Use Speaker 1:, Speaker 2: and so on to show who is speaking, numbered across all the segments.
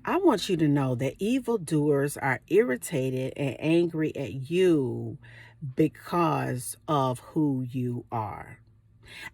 Speaker 1: I want you to know that evildoers are irritated and angry at you because of who you are.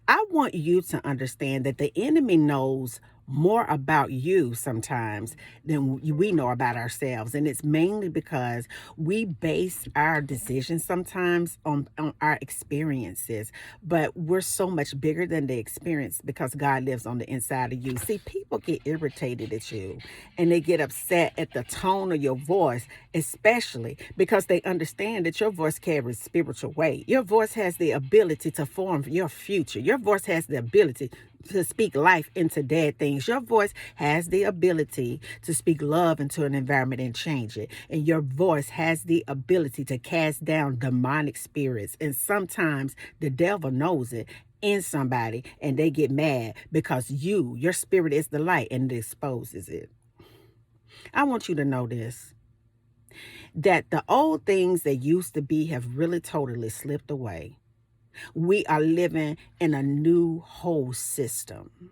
Speaker 1: I want you to understand that the enemy knows more about you sometimes than we know about ourselves. And it's mainly because we base our decisions sometimes on our experiences. But we're so much bigger than the experience because God lives on the inside of you. See, people get irritated at you and they get upset at the tone of your voice, especially because they understand that your voice carries spiritual weight. Your voice has the ability to form your future. Your voice has the ability to speak life into dead things. Your voice has the ability to speak love into an environment and change it. And your voice has the ability to cast down demonic spirits. And sometimes the devil knows it in somebody and they get mad because your spirit is the light and it exposes it. I want you to know this, that the old things that used to be have really totally slipped away. We are living in a new whole system.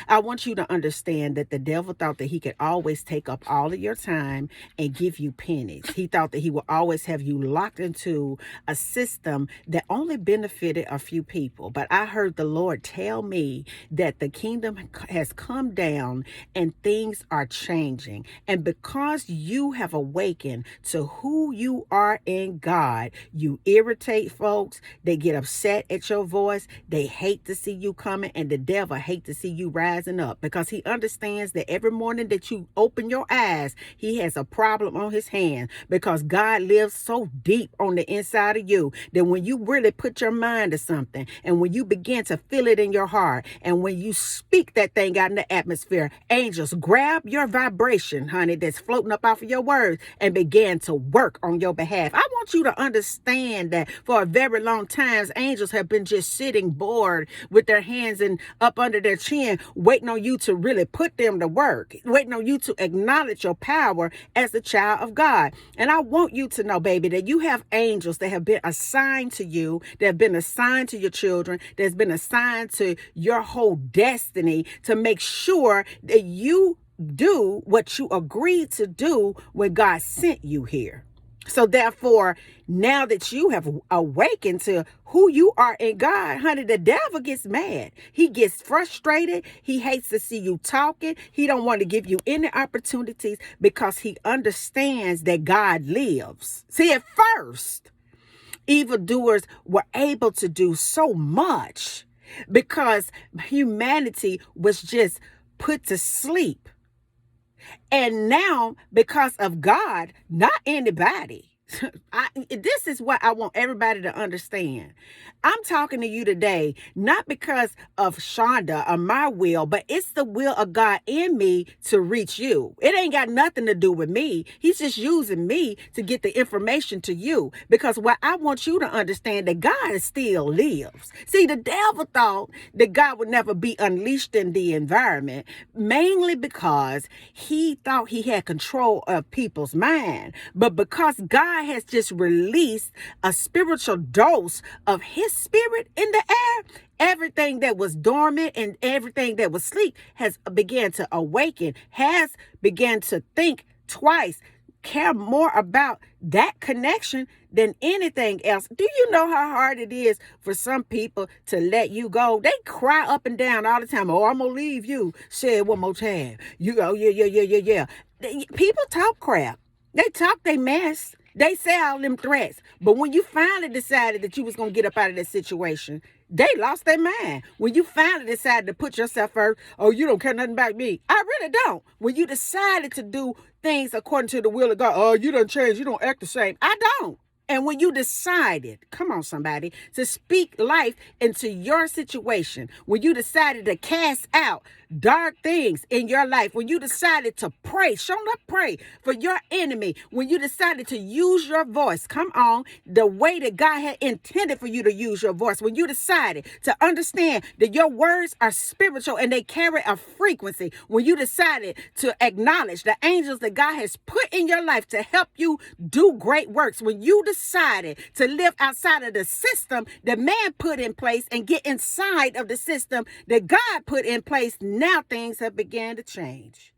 Speaker 1: I want you to understand that the devil thought that he could always take up all of your time and give you pennies. He thought that he would always have you locked into a system that only benefited a few people. But I heard the Lord tell me that the kingdom has come down and things are changing. And because you have awakened to who you are in God, you irritate folks. They get upset at your voice. They hate to see you coming, and the devil hate to see you rising up because he understands that every morning that you open your eyes, he has a problem on his hand because God lives so deep on the inside of you that when you really put your mind to something and when you begin to feel it in your heart and when you speak that thing out in the atmosphere, angels grab your vibration, honey, that's floating up off of your words and begin to work on your behalf. I want you to understand that for a very long time, angels have been just sitting bored with their hands and up under their chin, waiting on you to really put them to work, waiting on you to acknowledge your power as a child of God. And I want you to know, baby, that you have angels that have been assigned to you, that have been assigned to your children, that's been assigned to your whole destiny to make sure that you do what you agreed to do when God sent you here. So therefore, now that you have awakened to who you are in God, honey, the devil gets mad. He gets frustrated. He hates to see you talking. He don't want to give you any opportunities because he understands that God lives. See, at first, evildoers were able to do so much because humanity was just put to sleep. And now, because of God, not anybody. This is what I want everybody to understand. I'm talking to you today, not because of Shonda or my will, but it's the will of God in me to reach you. It ain't got nothing to do with me. He's just using me to get the information to you. Because what I want you to understand that God still lives. See, the devil thought that God would never be unleashed in the environment, mainly because he thought he had control of people's mind. But because God has just released a spiritual dose of his spirit in the air, everything that was dormant and everything that was asleep has began to awaken, has began to think twice, care more about that connection than anything else. Do you know how hard it is for some people to let you go? They cry up and down all the time. Oh, I'm gonna leave you. Say it one more time. You go, yeah. People talk crap. They talk they mess. They say all them threats. But when you finally decided that you was going to get up out of that situation, they lost their mind. When you finally decided to put yourself first, oh, you don't care nothing about me. I really don't. When you decided to do things according to the will of God, oh, you don't change. You don't act the same. I don't. And when you decided, come on, somebody, to speak life into your situation, when you decided to cast out dark things in your life, when you decided to pray, Shonda, pray for your enemy, when you decided to use your voice, come on, the way that God had intended for you to use your voice, when you decided to understand that your words are spiritual and they carry a frequency, when you decided to acknowledge the angels that God has put in your life to help you do great works, when you decided to live outside of the system that man put in place and get inside of the system that God put in place, now things have begun to change.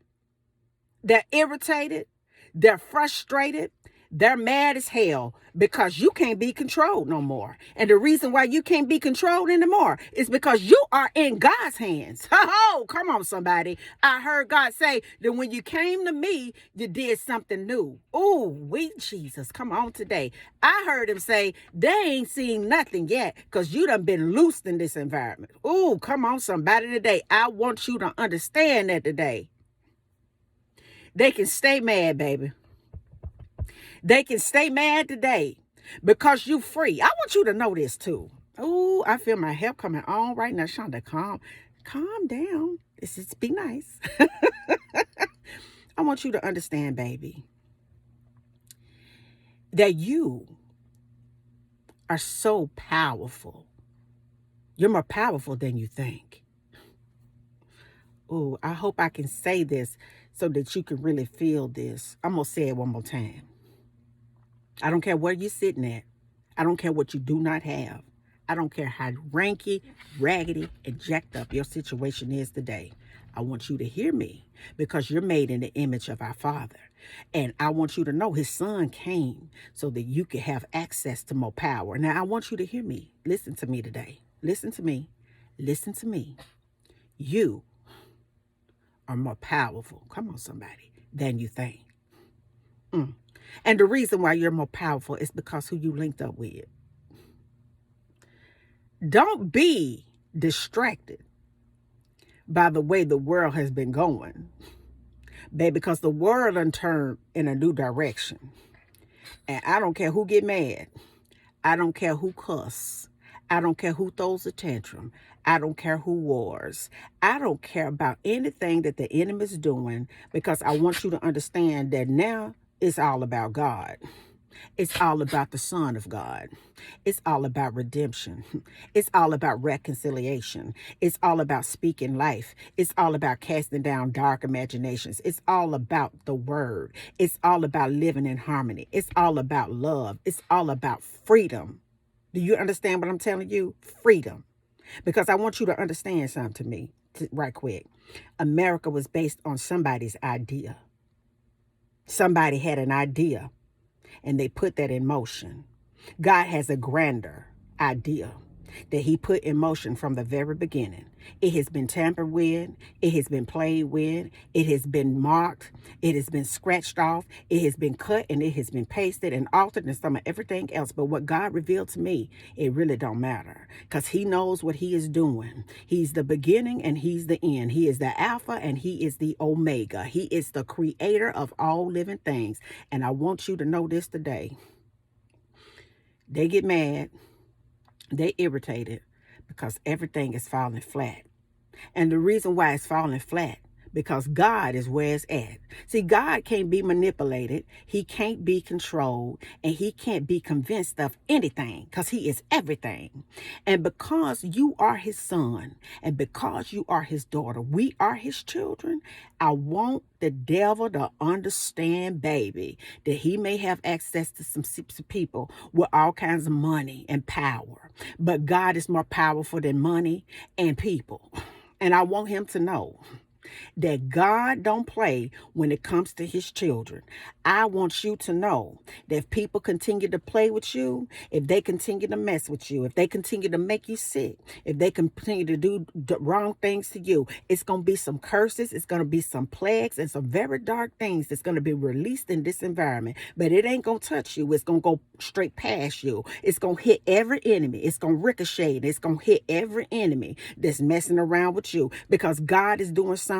Speaker 1: They're irritated. They're frustrated. They're mad as hell because you can't be controlled no more. And the reason why you can't be controlled anymore is because you are in God's hands. Oh, come on, somebody. I heard God say that when you came to me, you did something new. Oh, Jesus, come on today. I heard him say they ain't seen nothing yet because you done been loosed in this environment. Oh, come on, somebody today. I want you to understand that today. They can stay mad, baby. They can stay mad today because you free. I want you to know this too. Oh, I feel my help coming on right now. Shonda, calm down. This is be nice. I want you to understand, baby, that you are so powerful. You're more powerful than you think. Oh, I hope I can say this so that you can really feel this. I'm going to say it one more time. I don't care where you're sitting at. I don't care what you do not have. I don't care how ranky, raggedy, and jacked up your situation is today. I want you to hear me because you're made in the image of our Father. And I want you to know his son came so that you could have access to more power. Now, I want you to hear me. Listen to me today. Listen to me. Listen to me. You are more powerful, come on, somebody, than you think. And the reason why you're more powerful is because who you linked up with. Don't be distracted by the way the world has been going, babe, because the world done turned in a new direction. And I don't care who get mad. I don't care who cuss. I don't care who throws a tantrum. I don't care who wars. I don't care about anything that the enemy's doing because I want you to understand that now it's all about God. It's all about the Son of God. It's all about redemption. It's all about reconciliation. It's all about speaking life. It's all about casting down dark imaginations. It's all about the word. It's all about living in harmony. It's all about love. It's all about freedom. Do you understand what I'm telling you? Freedom. Because I want you to understand something to me right quick. America was based on somebody's idea. Somebody had an idea and they put that in motion. God has a grander idea that he put in motion from the very beginning. It has been tampered with. It has been played with. It has been marked. It has been scratched off. It has been cut and it has been pasted and altered and some of everything else. But what God revealed to me, it really don't matter because he knows what he is doing. He's the beginning and he's the end. He is the Alpha and he is the Omega. He is the creator of all living things. And I want you to know this today. They get mad. They irritated because everything is falling flat. And the reason why it's falling flat, because God is where it's at. See, God can't be manipulated. He can't be controlled. And he can't be convinced of anything because he is everything. And because you are his son and because you are his daughter, we are his children. I want the devil to understand, baby, that he may have access to some people with all kinds of money and power. But God is more powerful than money and people. And I want him to know that God don't play when it comes to his children. I want you to know that if people continue to play with you, if they continue to mess with you, if they continue to make you sick, if they continue to do the wrong things to you, it's going to be some curses, it's going to be some plagues and some very dark things that's going to be released in this environment. But it ain't going to touch you. It's going to go straight past you. It's going to hit every enemy. It's going to ricochet. It's going to hit every enemy that's messing around with you because God is doing something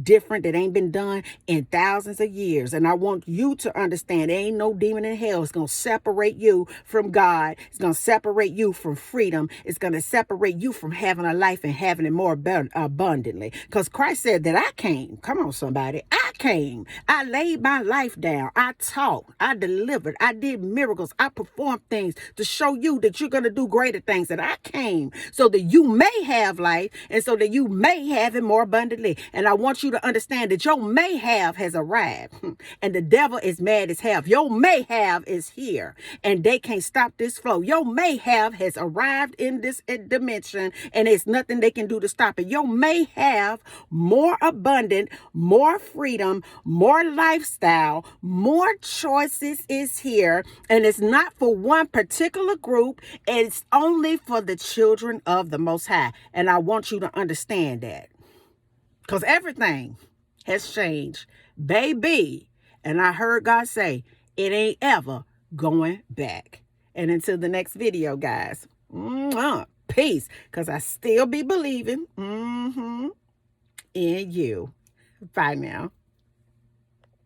Speaker 1: different that ain't been done in thousands of years. And I want you to understand there ain't no demon in hell. It's going to separate you from God. It's going to separate you from freedom. It's going to separate you from having a life and having it more abundantly. Because Christ said that I came. Come on, somebody. I came. I laid my life down. I taught. I delivered. I did miracles. I performed things to show you that you're going to do greater things. That I came so that you may have life and so that you may have it more abundantly. And I want you to understand that your may have has arrived and the devil is mad as hell. Your may have is here and they can't stop this flow. Your may have has arrived in this dimension and it's nothing they can do to stop it. Your may have more abundant, more freedom, more lifestyle, more choices is here. And it's not for one particular group. It's only for the children of the Most High. And I want you to understand that. Because everything has changed, baby. And I heard God say, it ain't ever going back. And until the next video, guys, peace. Because I still be believing in you. Bye now.